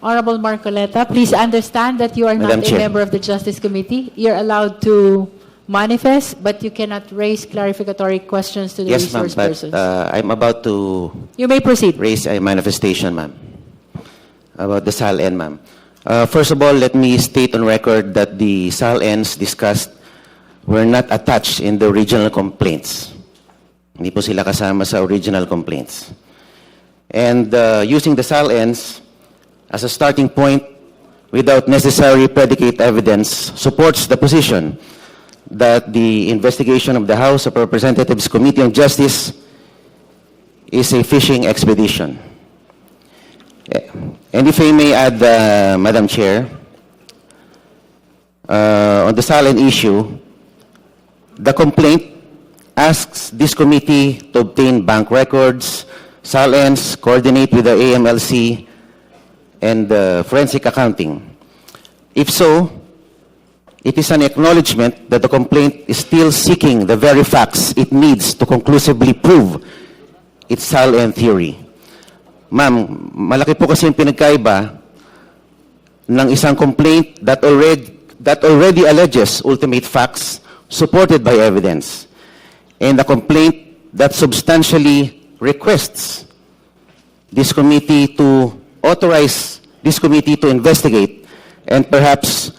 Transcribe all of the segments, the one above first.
Honorable Marcoleta, please understand that you are Madam not a Chair. member of the Justice Committee. You're allowed to manifest, but you cannot raise clarificatory questions to the Yes, ma'am, resource but persons. I'm about to You may proceed. raise a manifestation, ma'am, about the SALN, ma'am. First of all, let me state on record that the SALNs discussed were not attached in the original complaints. Hindi po sila kasama sa original complaints. And using the SALNs as a starting point without necessary predicate evidence supports the position that the investigation of the House of Representatives Committee on Justice is a fishing expedition. And if I may add, Madam Chair, on the SALN issue, the complaint asks this committee to obtain bank records, SALNs, coordinate with the AMLC, and forensic accounting. If so, it is an acknowledgement that the complaint is still seeking the very facts it needs to conclusively prove its SALN theory. Ma'am, malaki po kasi yung pinagkaiba ng isang complaint that already alleges ultimate facts supported by evidence, and a complaint that substantially requests this committee to authorize this committee to investigate, and perhaps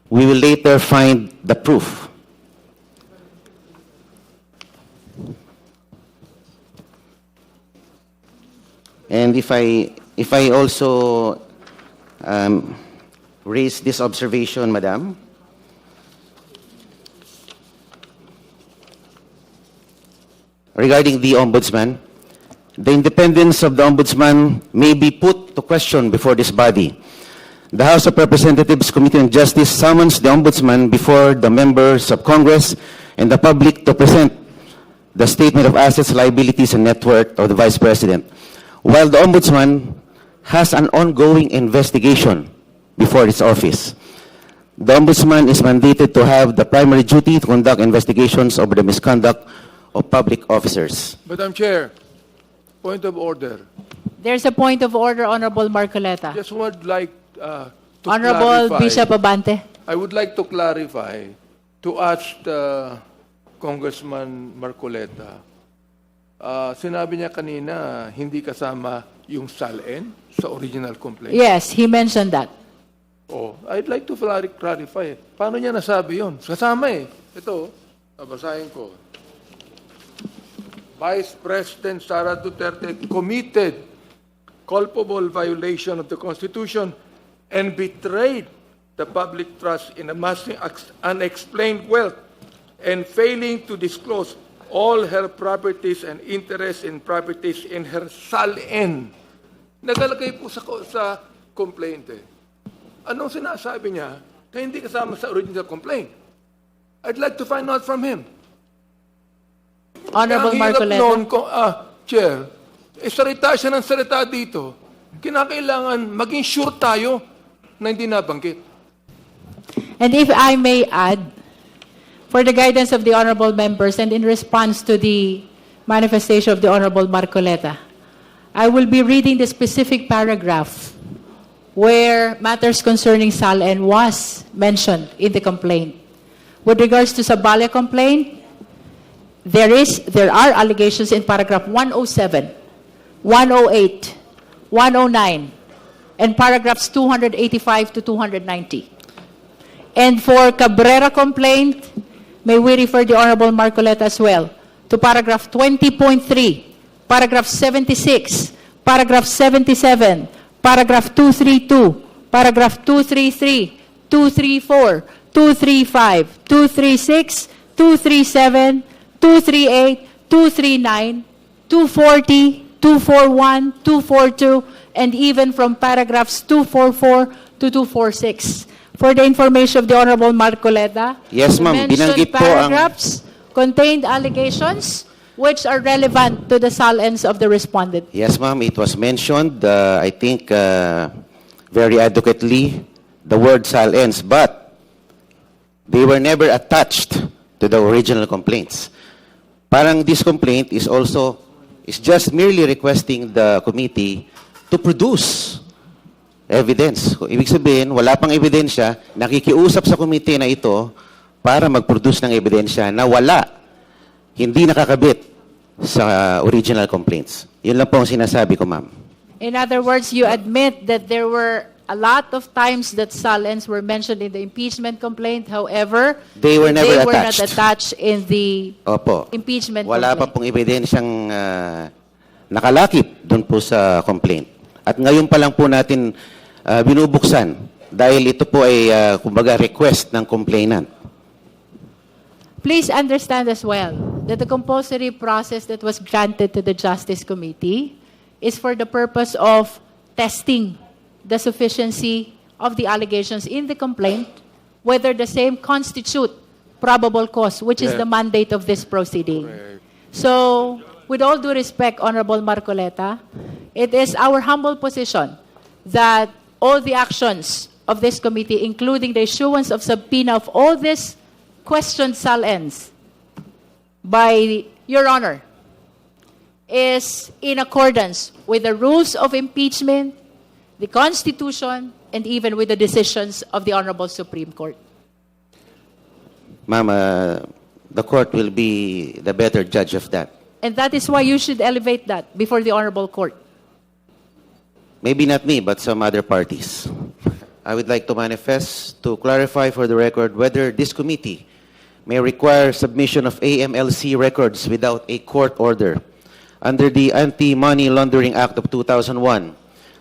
we will later find the proof. And if I also raise this observation, Madam, regarding the Ombudsman, the independence of the Ombudsman may be put to question before this body. The House of Representatives Committee on Justice summons the Ombudsman before the members of Congress and the public to present the statement of assets, liabilities, and net worth of the Vice President. While the Ombudsman has an ongoing investigation before its office, the Ombudsman is mandated to have the primary duty to conduct investigations over the misconduct of public officers. Madam Chair, point of order. There's a point of order, Honorable Marcoleta. Just would like to Honorable clarify. Bishop Abante. I would like to clarify, to ask Congressman Marcoleta. Sinabi niya kanina, hindi kasama yung SALN sa original complaint. Yes, he mentioned that. Oh, I'd like to clarify. Paano niya nasabi yun? Kasama eh. Ito, babasahin ko. Vice President Sara Duterte committed culpable violation of the Constitution and betrayed the public trust in amassing unexplained wealth and failing to disclose all her properties and interests in properties in her SALN. Nagalagay po sa complaint eh. Anong sinasabi niya na hindi kasama sa original complaint? I'd like to find out from him. Honorable Kaya ang hirap Marcoleta. noon, Chair, salita siya ng salita dito. Kinakailangan maging sure tayo na hindi nabanggit. And if I may add, for the guidance of the honorable members and in response to the manifestation of the Honorable Marcoleta, I will be reading the specific paragraph where matters concerning SALN was mentioned in the complaint. With regards to Sabala complaint, there are allegations in paragraph 107, 108, 109, and paragraphs 285 to 290. And for Cabrera complaint, may we refer the Honorable Marcoleta as well to paragraph 20.3, paragraph 76, paragraph 77, paragraph 232, paragraph 233, 234, 235, 236, 237, 238, 239, 240, 241, 242, and even from paragraphs 244 to 246. For the information of the Honorable Marcoleta, Yes, the ma'am. mentioned Binanggit po ang- paragraphs contained allegations which are relevant to the SALNs of the respondent. Yes, ma'am, it was mentioned, I think, very adequately, the word SALNs, but they were never attached to the original complaints. Parang this complaint is just merely requesting the committee to produce evidence. Ibig sabihin, wala pang ebidensya, nakikiusap sa komite na ito para mag-produce ng ebidensya na wala, hindi nakakabit sa original complaints. Yun lang po ang sinasabi ko, ma'am. In other words, you admit that there were a lot of times that Salens were mentioned in the impeachment complaint. However, They were never not attached. attached in the Opo. impeachment Wala pa complaint. pong ebidensyang nakalakip doon po sa complaint. At ngayon pa lang po natin binubuksan dahil ito po ay kumbaga request ng complainant. Please understand as well that the compulsory process that was granted to the Justice Committee is for the purpose of testing the sufficiency of the allegations in the complaint, whether the same constitute probable cause, which is Yeah. the mandate of this proceeding. So, with all due respect, Honorable Marcoleta, it is our humble position that all the actions of this committee, including the issuance of subpoena of all these questioned Salens by Your Honor, is in accordance with the rules of impeachment, the Constitution, and even with the decisions of the Honorable Supreme Court. Ma'am, the court will be the better judge of that. And that is why you should elevate that before the Honorable Court. Maybe not me, but some other parties. I would like to manifest to clarify for the record whether this committee may require submission of AMLC records without a court order. Under the Anti-Money Laundering Act of 2001,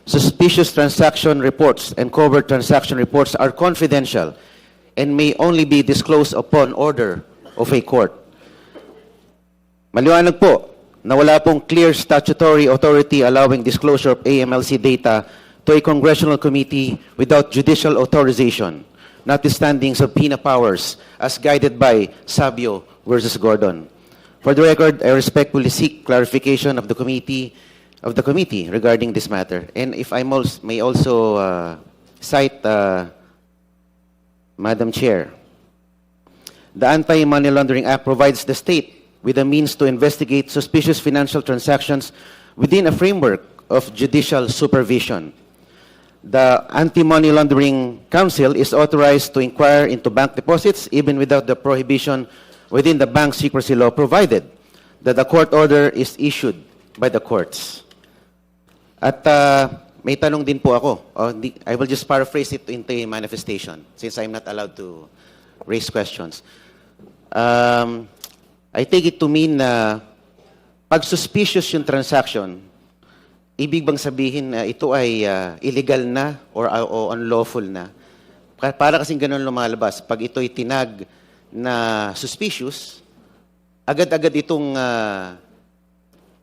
suspicious transaction reports and covert transaction reports are confidential and may only be disclosed upon order of a court. Maliwanag po na wala pong clear statutory authority allowing disclosure of AMLC data to a congressional committee without judicial authorization, notwithstanding subpoena powers as guided by Sabio versus Gordon. For the record, I respectfully seek clarification of the committee regarding this matter. And if I may also cite, Madam Chair, the Anti-Money Laundering Act provides the state with a means to investigate suspicious financial transactions within a framework of judicial supervision. The Anti-Money Laundering Council is authorized to inquire into bank deposits even without the prohibition within the bank secrecy law, provided that the court order is issued by the courts. At may tanong din po ako. I will just paraphrase it into a manifestation since I'm not allowed to raise questions. I take it to mean na pag suspicious yung transaction, ibig bang sabihin na ito ay illegal na or unlawful na? Para kasing ganun lumalabas. Pag ito'y tinag na suspicious, agad-agad itong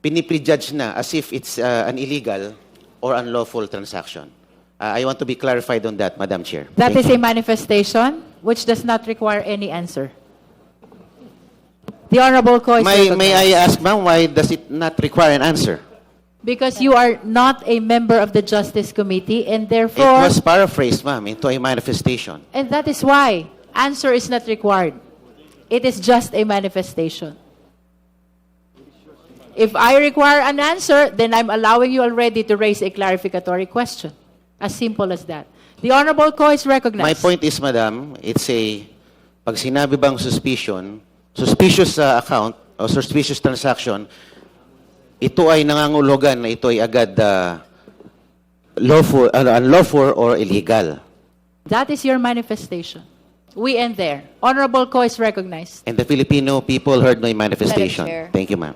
piniprejudge na as if it's an illegal or unlawful transaction. I want to be clarified on that, Madam Chair. That Thank is you. a manifestation which does not require any answer. The Honorable Co is May recognized. I ask, ma'am, why does it not require an answer? Because you are not a member of the Justice Committee, and It therefore, was paraphrased, ma'am, into a manifestation. and that is why answer is not required. It is just a manifestation. If I require an answer, then I'm allowing you already to raise a clarificatory question. As simple as that. The Honorable Co is recognized. My point is, madam, it's a, pag sinabi bang suspicious account o suspicious transaction, ito ay nangangulugan na ito ay agad unlawful or illegal. That is your manifestation. We end there. Honorable Co is recognized. And the Filipino people heard my manifestation. Chair. Thank you, ma'am.